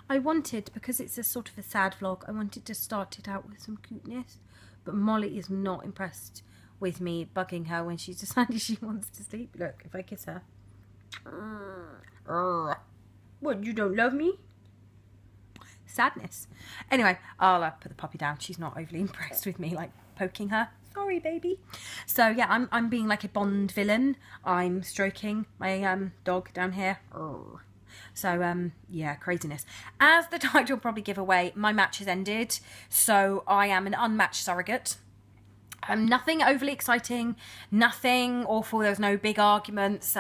I wanted, because it's a sort of a sad vlog, I wanted to start it out with some cuteness, but Molly is not impressed with me bugging her when she's decided she wants to sleep. Look, if I kiss her. What, you don't love me? Sadness. Anyway, I'll put the puppy down. She's not overly impressed with me, like, poking her. Sorry, baby. So, yeah, I'm being like a Bond villain. I'm stroking my dog down here. So, yeah, craziness. As the title will probably give away, my match has ended. So, I am an unmatched surrogate. Nothing overly exciting, nothing awful. There was no big arguments.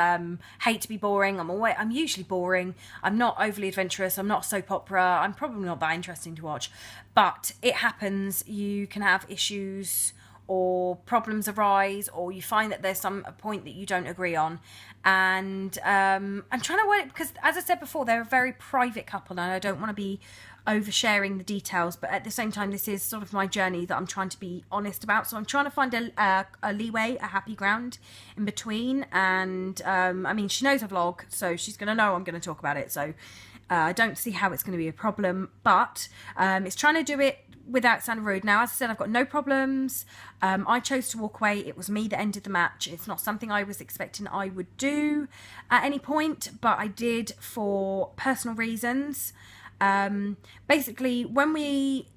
Hate to be boring. I'm usually boring. I'm not overly adventurous. I'm not a soap opera. I'm probably not that interesting to watch. But it happens. You can have issues or problems arise, or you find that there's a point that you don't agree on. And I'm trying to work, because as I said before, they're a very private couple and I don't want to be oversharing the details, but at the same time, this is sort of my journey that I'm trying to be honest about. So I'm trying to find a leeway, a happy ground in between. And I mean, she knows I vlog, so she's going to know I'm going to talk about it. So I don't see how it's going to be a problem, but it's trying to do it without sounding rude. Now, as I said, I've got no problems. I chose to walk away. It was me that ended the match. It's not something I was expecting I would do at any point, but I did for personal reasons. Basically, when we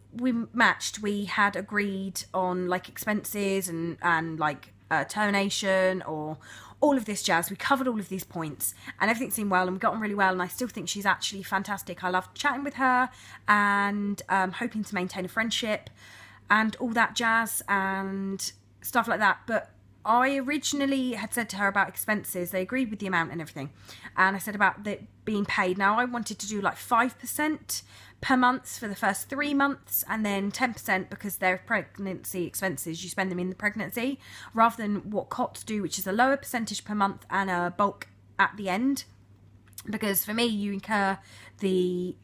matched, we had agreed on like expenses and like termination or all of this jazz. We covered all of these points and everything seemed well and we got on really well, and I still think she's actually fantastic. I love chatting with her and hoping to maintain a friendship and all that jazz and stuff like that. But I originally had said to her about expenses. They agreed with the amount and everything. And I said about it being paid. Now, I wanted to do like 5% per month for the first 3 months and then 10% because they're pregnancy expenses. You spend them in the pregnancy rather than what COTs do, which is a lower percentage per month and a bulk at the end. Because for me, you incur the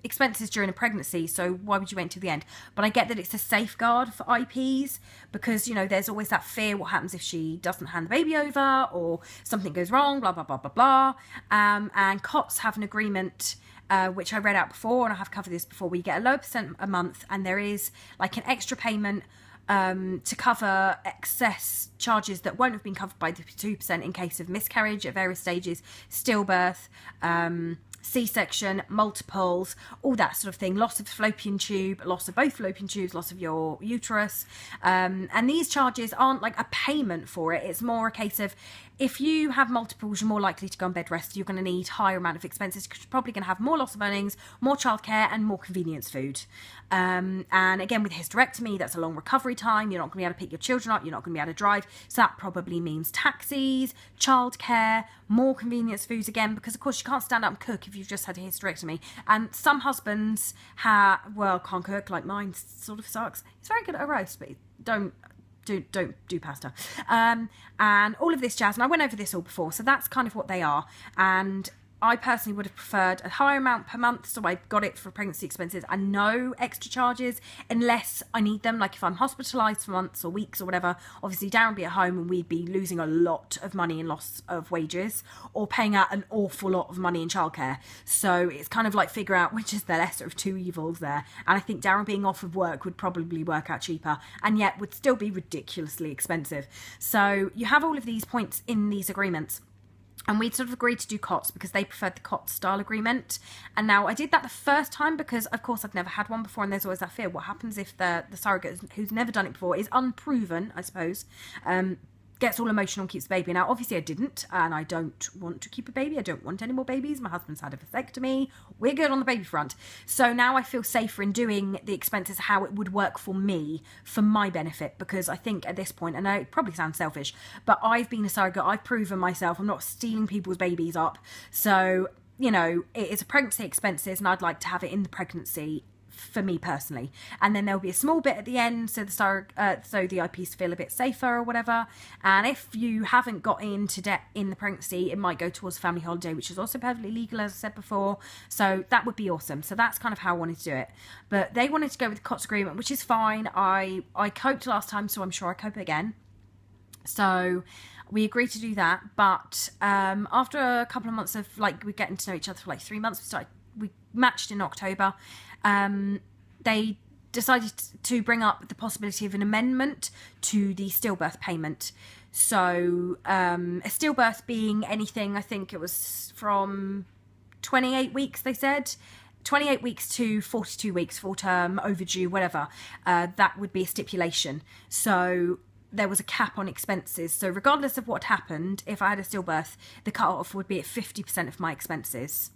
expenses during a pregnancy, so why would you wait till the end? But I get that it's a safeguard for IPs because, you know, there's always that fear, what happens if she doesn't hand the baby over or something goes wrong, blah, blah, blah, blah, blah. And COTs have an agreement, which I read out before, and I have covered this before, where you get a low percent a month and there is like an extra payment to cover excess charges that won't have been covered by the 2% in case of miscarriage at various stages, stillbirth, C-section, multiples, all that sort of thing, loss of fallopian tube, loss of both fallopian tubes, loss of your uterus. And these charges aren't like a payment for it. It's more a case of if you have multiples, you're more likely to go on bed rest. You're going to need higher amount of expenses because you're probably going to have more loss of earnings, more childcare and more convenience food. And again, with hysterectomy, that's a long recovery time. You're not going to be able to pick your children up. You're not going to be able to drive. So that probably means taxis, childcare, more convenience foods again, because of course you can't stand up and cook if you've just had a hysterectomy. And some husbands can't cook, like mine sort of sucks. It's very good at a roast, but don't do pasta. And all of this jazz, and I went over this all before, so that's kind of what they are. And I personally would have preferred a higher amount per month, so I got it for pregnancy expenses and no extra charges unless I need them, like if I'm hospitalised for months or weeks or whatever. Obviously Darren would be at home and we'd be losing a lot of money in loss of wages or paying out an awful lot of money in childcare. So it's kind of like figure out which is the lesser of two evils there. And I think Darren being off of work would probably work out cheaper and yet would still be ridiculously expensive. So you have all of these points in these agreements. And we'd sort of agreed to do COTs because they preferred the COT style agreement. And now I did that the first time because, of course, I've never had one before and there's always that fear. What happens if the surrogate who's never done it before is unproven, I suppose, gets all emotional and keeps the baby. Now, obviously I didn't, and I don't want to keep a baby. I don't want any more babies. My husband's had a vasectomy. We're good on the baby front. So now I feel safer in doing the expenses how it would work for me, for my benefit, because I think at this point, and it probably sounds selfish, but I've been a surrogate. I've proven myself. I'm not stealing people's babies up. So, you know, it's a pregnancy expenses, and I'd like to have it in the pregnancy for me personally, and then there'll be a small bit at the end so the IPs feel a bit safer or whatever. And if you haven't got into debt in the pregnancy, it might go towards family holiday, which is also perfectly legal, as I said before. So that would be awesome. So that's kind of how I wanted to do it. But they wanted to go with the COTS agreement, which is fine. I coped last time, so I'm sure I cope again. So we agreed to do that. But after a couple of months of like we're getting to know each other for like 3 months, we started we matched in October. They decided to bring up the possibility of an amendment to the stillbirth payment. So a stillbirth being anything, I think it was from 28 weeks, they said. 28 weeks to 42 weeks, full term, overdue, whatever. That would be a stipulation. So there was a cap on expenses. So regardless of what happened, if I had a stillbirth, the cut-off would be at 50% of my expenses.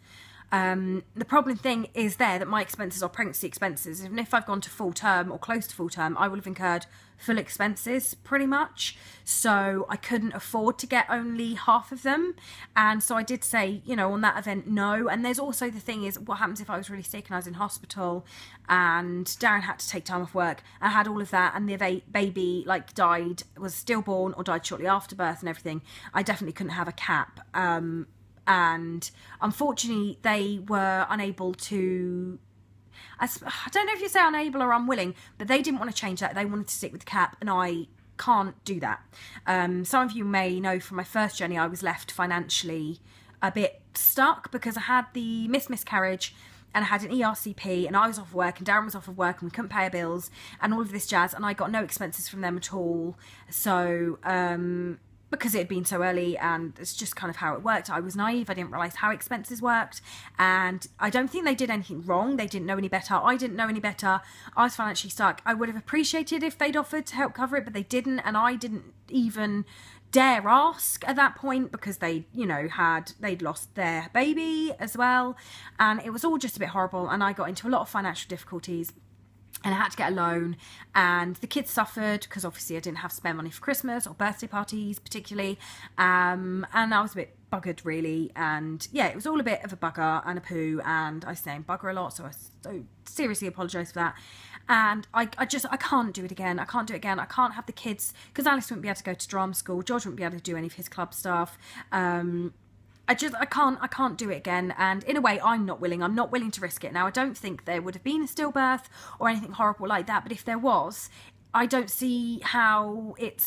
The problem thing is there that my expenses are pregnancy expenses. Even if I've gone to full term or close to full term, I will have incurred full expenses pretty much. So I couldn't afford to get only half of them. And so I did say, you know, on that event, no. And there's also the thing is, what happens if I was really sick and I was in hospital and Darren had to take time off work? I had all of that and the baby like died, was stillborn or died shortly after birth and everything. I definitely couldn't have a cap. And unfortunately they were unable to, I don't know if you say unable or unwilling, but they didn't want to change that. They wanted to stick with the cap, and I can't do that. Some of you may know from my first journey I was left financially a bit stuck because I had the miscarriage and I had an ERCP and I was off work and Darren was off of work and we couldn't pay our bills and all of this jazz, and I got no expenses from them at all. So because it had been so early, and it's just kind of how it worked. I was naive. I didn't realise how expenses worked. And I don't think they did anything wrong. They didn't know any better. I didn't know any better. I was financially stuck. I would have appreciated if they'd offered to help cover it, but they didn't. And I didn't even dare ask at that point because they, you know, they'd lost their baby as well. And it was all just a bit horrible. And I got into a lot of financial difficulties. And I had to get a loan, and the kids suffered because obviously I didn't have spare money for Christmas or birthday parties particularly, and I was a bit buggered really, and yeah, it was all a bit of a bugger and a poo, and I say bugger a lot, so I so seriously apologise for that. And I can't do it again. I can't do it again. I can't have the kids, because Alice wouldn't be able to go to drama school, George wouldn't be able to do any of his club stuff. I can't do it again, and in a way I'm not willing to risk it. Now I don't think there would have been a stillbirth or anything horrible like that, but if there was, I don't see how it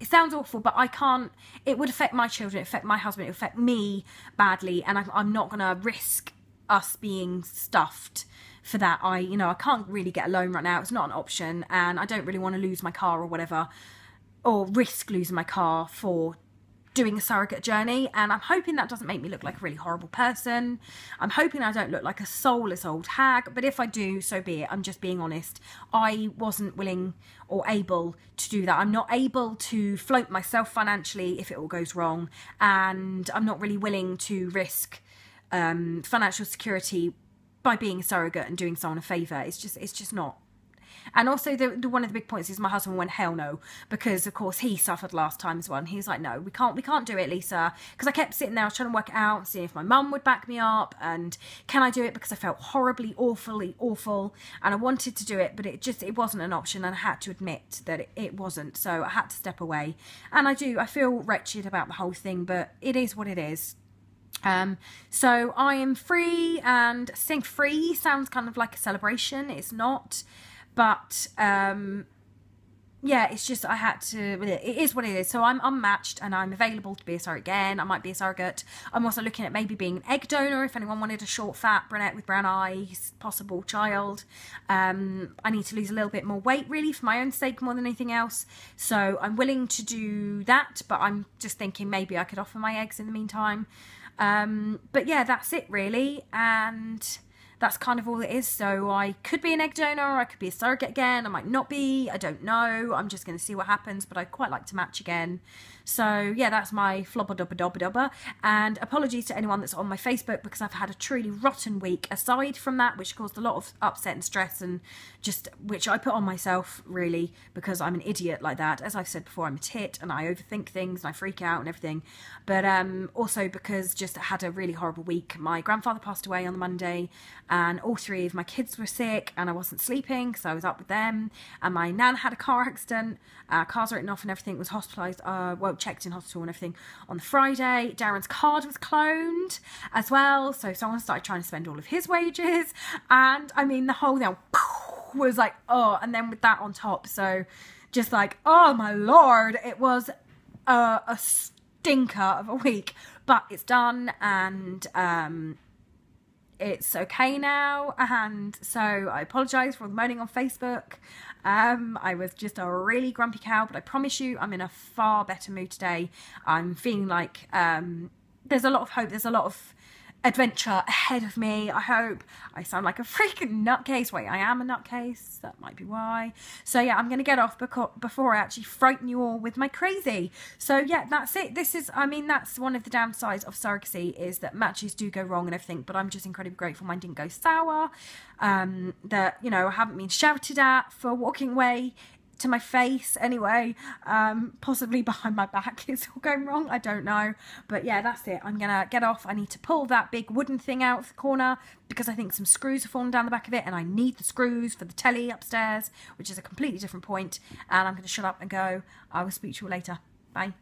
sounds awful, but I can't, it would affect my children, it would affect my husband, it would affect me badly, and I'm not going to risk us being stuffed for that. I can't really get a loan right now, it's not an option, and I don't really want to lose my car or whatever, or risk losing my car for doing a surrogate journey. And I'm hoping that doesn't make me look like a really horrible person. I'm hoping I don't look like a soulless old hag, but if I do, so be it. I'm just being honest. I wasn't willing or able to do that. I'm not able to float myself financially if it all goes wrong, and I'm not really willing to risk financial security by being a surrogate and doing someone a favour. It's just not. And also, one of the big points is my husband went, hell no, because of course he suffered last time as well. And he was like, no, we can't do it, Lisa. Because I kept sitting there, I was trying to work it out, seeing if my mum would back me up, and can I do it, because I felt horribly, awfully awful, and I wanted to do it, but it wasn't an option, and I had to admit that it wasn't. So I had to step away. And I feel wretched about the whole thing, but it is what it is. So I am free, and saying free sounds kind of like a celebration. It's not. But, yeah, it's just I had to, it is what it is. So I'm unmatched and I'm available to be a surrogate again. I might be a surrogate. I'm also looking at maybe being an egg donor if anyone wanted a short, fat brunette with brown eyes, possible child. I need to lose a little bit more weight, really, for my own sake more than anything else. So I'm willing to do that, but I'm just thinking maybe I could offer my eggs in the meantime. But yeah, that's it, really. And that's kind of all it is. So I could be an egg donor, or I could be a surrogate again. I might not be. I don't know. I'm just going to see what happens, but I'd quite like to match again. So yeah, that's my flobba-dobba-dobba-dobba. And apologies to anyone that's on my Facebook, because I've had a truly rotten week aside from that, which caused a lot of upset and stress, and just, which I put on myself really, because I'm an idiot like that. As I've said before, I'm a tit and I overthink things and I freak out and everything. But also because just had a really horrible week. My grandfather passed away on the Monday, and all three of my kids were sick, and I wasn't sleeping because I was up with them, and my nan had a car accident, cars written off and everything, was hospitalised, checked in hospital and everything on the Friday. Darren's card was cloned as well, so someone started trying to spend all of his wages, and I mean the whole thing was like, oh, and then with that on top, so just like, oh my lord, it was a stinker of a week, but it's done, and it's okay now, and so I apologise for all the moaning on Facebook. I was just a really grumpy cow, but I promise you I'm in a far better mood today. I'm feeling like there's a lot of hope, there's a lot of adventure ahead of me. I hope. I sound like a freaking nutcase. Wait, I am a nutcase. That might be why. So yeah, I'm going to get off before I actually frighten you all with my crazy. So yeah, that's it. This is, I mean, that's one of the downsides of surrogacy, is that matches do go wrong and everything, but I'm just incredibly grateful mine didn't go sour. That, you know, I haven't been shouted at for walking away to my face anyway, possibly behind my back it's all going wrong, I don't know, but yeah, that's it. I'm gonna get off. I need to pull that big wooden thing out of the corner because I think some screws have fallen down the back of it, and I need the screws for the telly upstairs, which is a completely different point. And I'm gonna shut up and go. I will speak to you later. Bye.